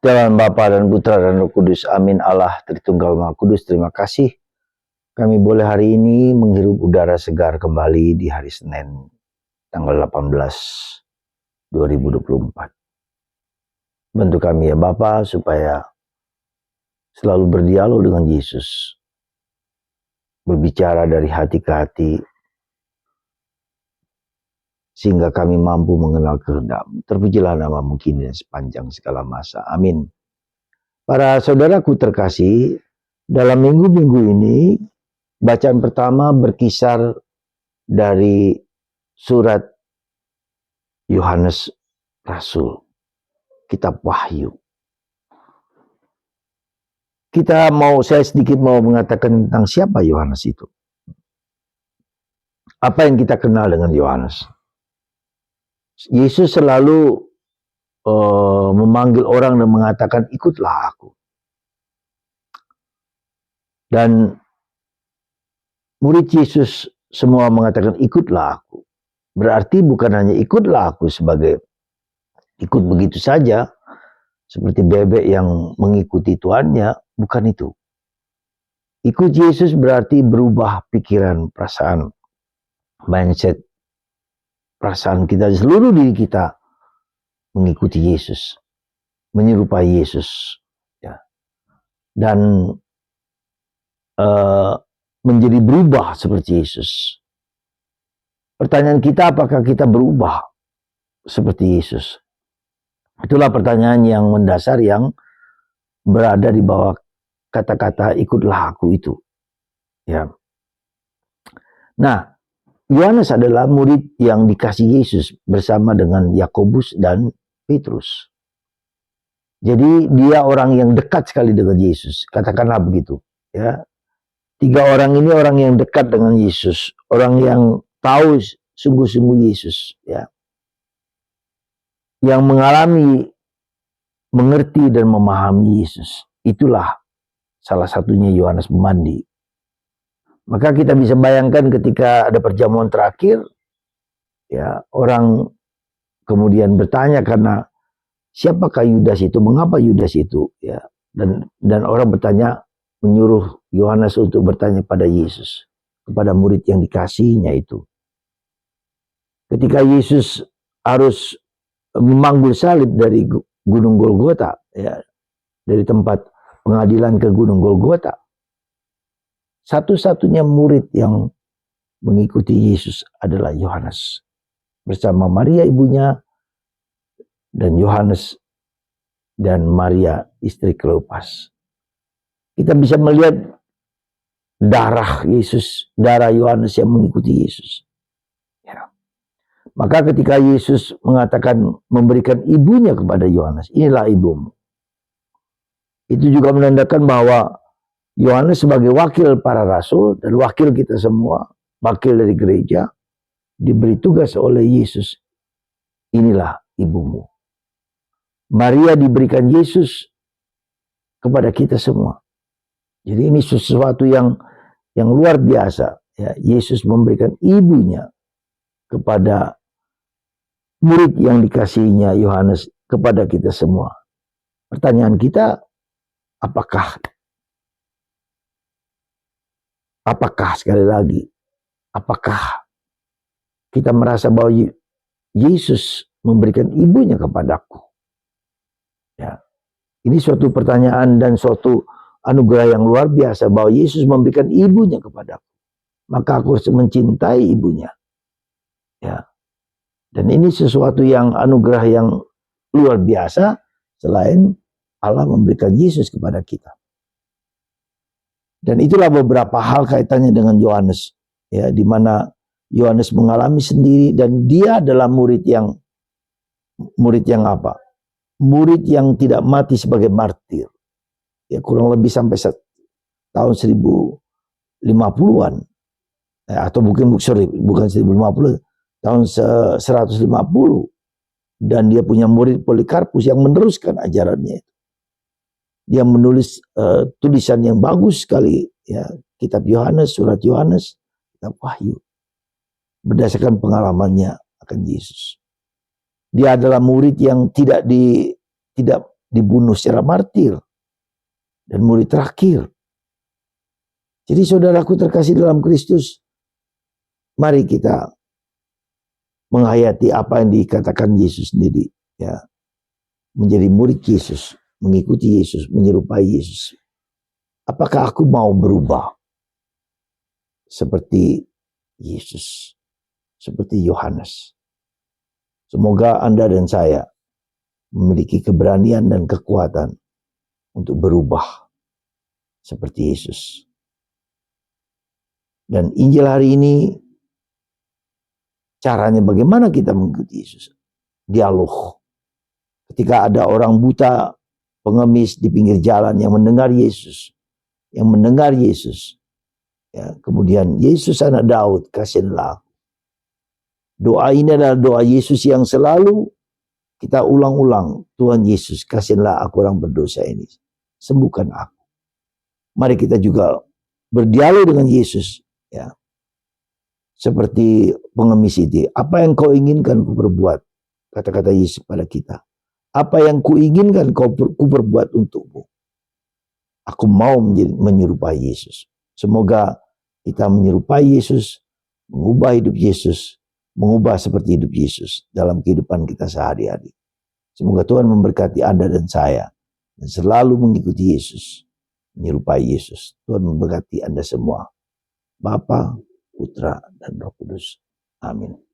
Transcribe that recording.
Dalam Bapa dan Putra dan Roh Kudus, amin. Allah Tritunggal Maha Kudus, terima kasih kami boleh hari ini menghirup udara segar kembali di hari Senin tanggal 18 2024. Bantu kami ya Bapa supaya selalu berdialog dengan Yesus, berbicara dari hati ke hati, sehingga kami mampu mengenal kehendak-Mu. Terpujilah nama-Mu kini dan sepanjang segala masa. Amin. Para saudaraku terkasih, dalam minggu-minggu ini, bacaan pertama berkisar dari surat Yohanes Rasul, kitab Wahyu. Saya sedikit mau mengatakan tentang siapa Yohanes itu. Apa yang kita kenal dengan Yohanes? Yesus selalu memanggil orang dan mengatakan, ikutlah aku. Dan murid Yesus semua mengatakan, ikutlah aku. Berarti bukan hanya ikutlah aku sebagai ikut begitu saja, seperti bebek yang mengikuti tuannya, bukan itu. Ikut Yesus berarti berubah pikiran, perasaan, mindset, perasaan kita, seluruh diri kita mengikuti Yesus, menyerupai Yesus, ya. Dan menjadi berubah seperti Yesus. Pertanyaan kita, apakah kita berubah seperti Yesus? Itulah pertanyaan yang mendasar yang berada di bawah kata-kata ikutlah aku itu. Ya. Nah, Yohanes adalah murid yang dikasih Yesus bersama dengan Yakobus dan Petrus. Jadi dia orang yang dekat sekali dengan Yesus, katakanlah begitu. Ya, 3 orang ini orang yang dekat dengan Yesus, orang yang tahu sungguh-sungguh Yesus, ya, yang mengalami, mengerti dan memahami Yesus. Itulah salah satunya Yohanes Pemandi. Maka kita bisa bayangkan ketika ada perjamuan terakhir, ya, orang kemudian bertanya karena siapakah Yudas itu, mengapa Yudas itu, ya, dan orang bertanya, menyuruh Yohanes untuk bertanya pada Yesus, kepada murid yang dikasihinya itu. Ketika Yesus harus memanggul salib dari Gunung Golgota, ya, dari tempat pengadilan ke Gunung Golgota, satu-satunya murid yang mengikuti Yesus adalah Yohanes bersama Maria ibunya dan Yohanes dan Maria istri Kleopas. Kita bisa melihat darah Yesus, darah Yohanes yang mengikuti Yesus. Ya. Maka ketika Yesus mengatakan, memberikan ibunya kepada Yohanes, inilah ibumu. Itu juga menandakan bahwa Yohanes sebagai wakil para rasul dan wakil kita semua, wakil dari gereja, diberi tugas oleh Yesus. Inilah ibumu. Maria diberikan Yesus kepada kita semua. Jadi ini sesuatu yang luar biasa. Ya, Yesus memberikan ibunya kepada murid yang dikasihinya Yohanes, kepada kita semua. Pertanyaan kita, apakah sekali lagi, apakah kita merasa bahwa Yesus memberikan ibunya kepadaku? Ya, ini suatu pertanyaan dan suatu anugerah yang luar biasa bahwa Yesus memberikan ibunya kepadaku. Maka aku harus mencintai ibunya. Ya. Dan ini sesuatu yang anugerah yang luar biasa selain Allah memberikan Yesus kepada kita. Dan itulah beberapa hal kaitannya dengan Yohanes, ya, di mana Yohanes mengalami sendiri dan dia adalah murid yang apa? Murid yang tidak mati sebagai martir. Ya, kurang lebih sampai tahun 1050-an. Atau bukan 1050, tahun 150. Dan dia punya murid Polikarpus yang meneruskan ajarannya. Dia menulis tulisan yang bagus sekali, ya, kitab Yohanes, surat Yohanes, kitab Wahyu, berdasarkan pengalamannya akan Yesus. Dia adalah murid yang tidak dibunuh secara martir, dan murid terakhir. Jadi saudaraku terkasih dalam Kristus, mari kita menghayati apa yang dikatakan Yesus sendiri, ya, menjadi murid Yesus, mengikuti Yesus, menyerupai Yesus. Apakah aku mau berubah seperti Yesus, seperti Yohanes? Semoga Anda dan saya memiliki keberanian dan kekuatan untuk berubah seperti Yesus. Dan Injil hari ini, caranya bagaimana kita mengikuti Yesus? Dialog. Ketika ada orang buta, pengemis di pinggir jalan yang mendengar Yesus, ya, kemudian Yesus anak Daud, kasihanlah. Doa ini adalah doa Yesus yang selalu kita ulang-ulang. Tuhan Yesus, kasihanlah aku orang berdosa ini, sembuhkan aku. Mari kita juga berdialog dengan Yesus, ya, seperti pengemis itu. Apa yang kau inginkan ku perbuat? Kata-kata Yesus pada kita. Apa yang ku inginkan ku perbuat untukmu. Aku mau menyerupai Yesus. Semoga kita menyerupai Yesus, mengubah hidup Yesus, mengubah seperti hidup Yesus dalam kehidupan kita sehari-hari. Semoga Tuhan memberkati Anda dan saya, dan selalu mengikuti Yesus, menyerupai Yesus. Tuhan memberkati Anda semua. Bapa, Putra, dan Roh Kudus. Amin.